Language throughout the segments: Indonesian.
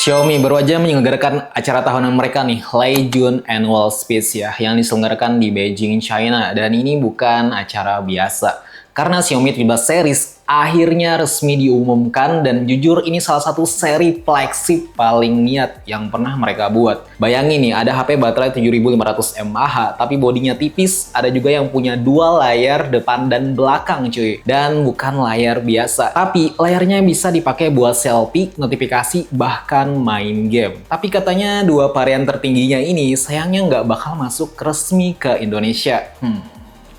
Xiaomi baru aja menyelenggarakan acara tahunan mereka nih, Lei Jun Annual Speech ya, yang diselenggarakan di Beijing, China. Dan ini bukan acara biasa. Karena Xiaomi 13 series akhirnya resmi diumumkan dan jujur ini salah satu seri flagship paling niat yang pernah mereka buat. Bayangin nih, ada HP baterai 7500 mAh, tapi bodinya tipis, ada juga yang punya dua layar depan dan belakang cuy. Dan bukan layar biasa, tapi layarnya bisa dipakai buat selfie, notifikasi, bahkan main game. Tapi katanya dua varian tertingginya ini sayangnya nggak bakal masuk resmi ke Indonesia.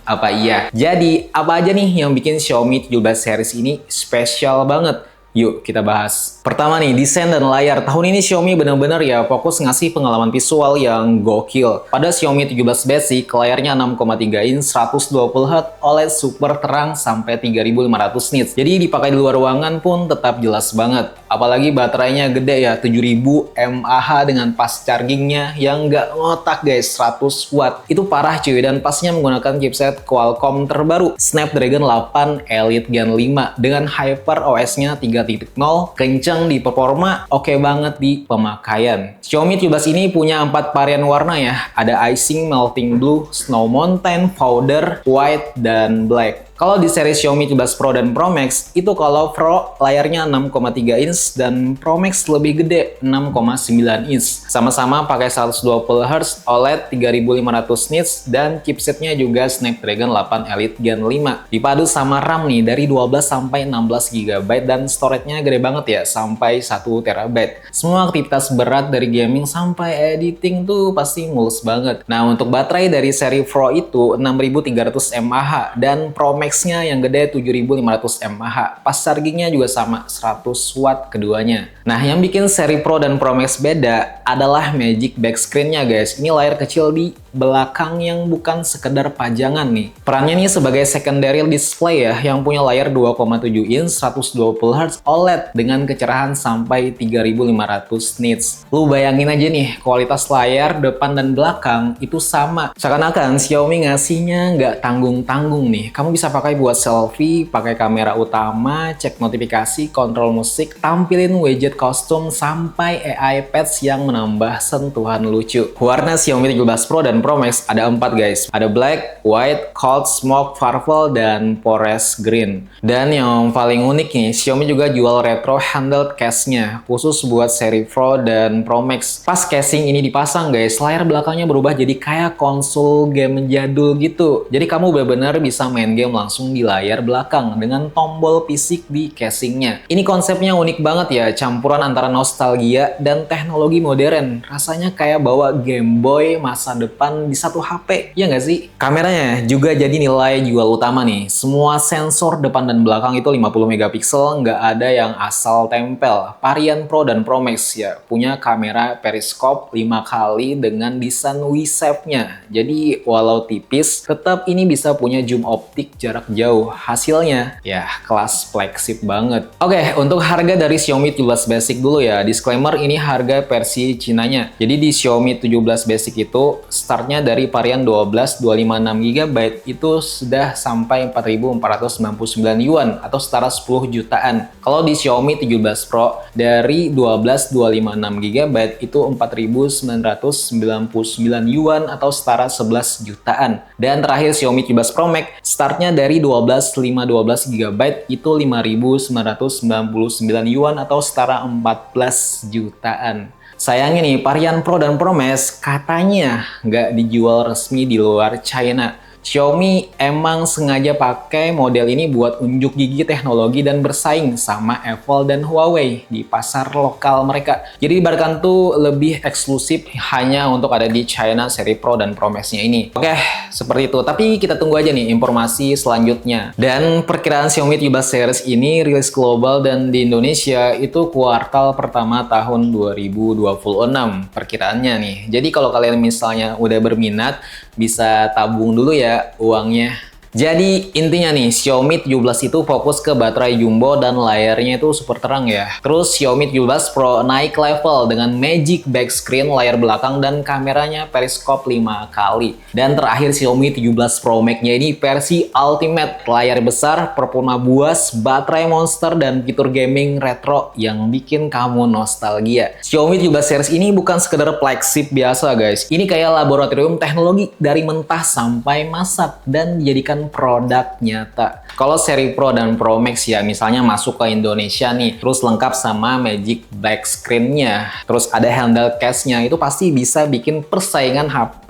Apa iya? Jadi, apa aja nih yang bikin Xiaomi 17 series ini spesial banget? Yuk kita bahas. Pertama nih, desain dan layar. Tahun ini Xiaomi benar-benar ya fokus ngasih pengalaman visual yang gokil. Pada Xiaomi 17 Basic, layarnya 6,3 inch 120Hz OLED super terang sampai 3500 nits. Jadi dipakai di luar ruangan pun tetap jelas banget. Apalagi baterainya gede ya, 7000 mAh dengan fast chargingnya yang nggak ngotak guys, 100 watt. Itu parah cuy, dan pasnya menggunakan chipset Qualcomm terbaru, Snapdragon 8 Elite Gen 5 dengan HyperOS-nya 3.0, kenceng di performa, oke banget di pemakaian. Xiaomi 17 ini punya 4 varian warna ya, ada Icing, Melting Blue, Snow Mountain, Powder, White, dan Black. Kalau di seri Xiaomi 17 Pro dan Pro Max, itu kalau Pro layarnya 6,3 inch dan Pro Max lebih gede 6,9 inch. Sama-sama pakai 120Hz OLED 3500 nits dan chipsetnya juga Snapdragon 8 Elite Gen 5. Dipadu sama RAM nih dari 12 sampai 16 GB dan storage-nya gede banget ya sampai 1 TB. Semua aktivitas berat dari gaming sampai editing tuh pasti mulus banget. Nah, untuk baterai dari seri Pro itu 6300 mAh dan Pro Max-nya yang gede 7500 mAh. Fast charging-nya juga sama 100 watt keduanya. Nah, yang bikin seri Pro dan Pro Max beda adalah Magic Backscreen-nya guys. Ini layar kecil di belakang yang bukan sekedar pajangan nih. Perannya nih sebagai secondary display ya, yang punya layar 2,7 inch 120Hz OLED dengan kecerahan sampai 3500 nits. Lu bayangin aja nih, kualitas layar depan dan belakang itu sama. Seakan-akan Xiaomi ngasihnya nggak tanggung-tanggung nih. Kamu bisa pakai buat selfie, pakai kamera utama, cek notifikasi, kontrol musik, tampilin widget kostum, sampai AI Pets yang menambah sentuhan lucu. Warna Xiaomi 13 Pro dan Pro Max ada 4 guys. Ada Black, White, Cold Smoke, Purple, dan Forest Green. Dan yang paling unik nih, Xiaomi juga jual retro handled case-nya khusus buat seri Pro dan Pro Max. Pas casing ini dipasang guys, layar belakangnya berubah jadi kayak konsol game jadul gitu. Jadi kamu benar-benar bisa main game langsung di layar belakang dengan tombol fisik di casingnya. Ini konsepnya unik banget ya, campuran antara nostalgia dan teknologi modern. Rasanya kayak bawa Game Boy masa depan di satu HP, ya nggak sih? Kameranya juga jadi nilai jual utama nih. Semua sensor depan dan belakang itu 50 megapiksel, nggak ada yang asal tempel. Varian Pro dan Pro Max ya punya kamera periskop 5 kali dengan desain V-shape-nya. Jadi walau tipis, tetap ini bisa punya zoom optik jarak jauh. Hasilnya ya kelas flagship banget. Oke, untuk harga dari Xiaomi 17 Basic dulu ya. Disclaimer, ini harga versi Cinanya. Jadi di Xiaomi 17 Basic itu startnya dari varian 12 256 GB itu sudah sampai 4.499 yuan atau setara 10 jutaan. Kalau di Xiaomi 17 Pro dari 12 256 GB itu 4.999 yuan atau setara 11 jutaan. Dan terakhir Xiaomi 17 Pro Max startnya dari 12 512 GB itu 5.999 yuan atau setara 14 jutaan. Sayangnya nih, varian Pro dan Pro Max katanya nggak dijual resmi di luar China. Xiaomi emang sengaja pakai model ini buat unjuk gigi teknologi dan bersaing sama Apple dan Huawei di pasar lokal mereka. Jadi ibaratkan tuh lebih eksklusif hanya untuk ada di China seri Pro dan Pro Max-nya ini. Oke, seperti itu. Tapi kita tunggu aja nih informasi selanjutnya. Dan perkiraan Xiaomi 17 series ini rilis global dan di Indonesia itu kuartal pertama tahun 2026 perkiraannya nih. Jadi kalau kalian misalnya udah berminat, bisa tabung dulu ya uangnya. Jadi intinya nih, Xiaomi 17 itu fokus ke baterai jumbo dan layarnya itu super terang ya. Terus Xiaomi 17 Pro naik level dengan Magic Back Screen, layar belakang, dan kameranya periskop 5 kali. Dan terakhir Xiaomi 17 Pro Max-nya ini versi Ultimate, layar besar, performa buas, baterai monster, dan fitur gaming retro yang bikin kamu nostalgia. Xiaomi 17 series ini bukan sekedar flagship biasa guys. Ini kayak laboratorium teknologi dari mentah sampai masak dan dijadikan produk nyata. Kalau seri Pro dan Pro Max ya misalnya masuk ke Indonesia nih, terus lengkap sama Magic Black Screen-nya, terus ada handle case-nya, itu pasti bisa bikin persaingan HP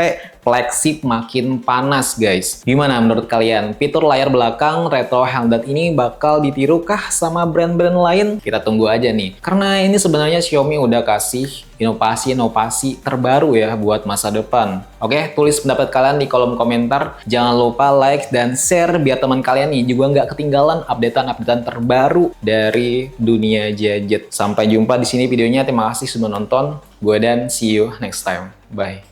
flagship makin panas guys. Gimana menurut kalian? Fitur layar belakang retro handheld ini bakal ditiru kah sama brand-brand lain? Kita tunggu aja nih. Karena ini sebenarnya Xiaomi udah kasih inovasi-inovasi terbaru ya buat masa depan. Oke, tulis pendapat kalian di kolom komentar. Jangan lupa like dan share biar teman kalian nih juga nggak ketinggalan updatean-updatean terbaru dari dunia gadget. Sampai jumpa di sini videonya. Terima kasih sudah nonton. Gue Dan, see you next time. Bye.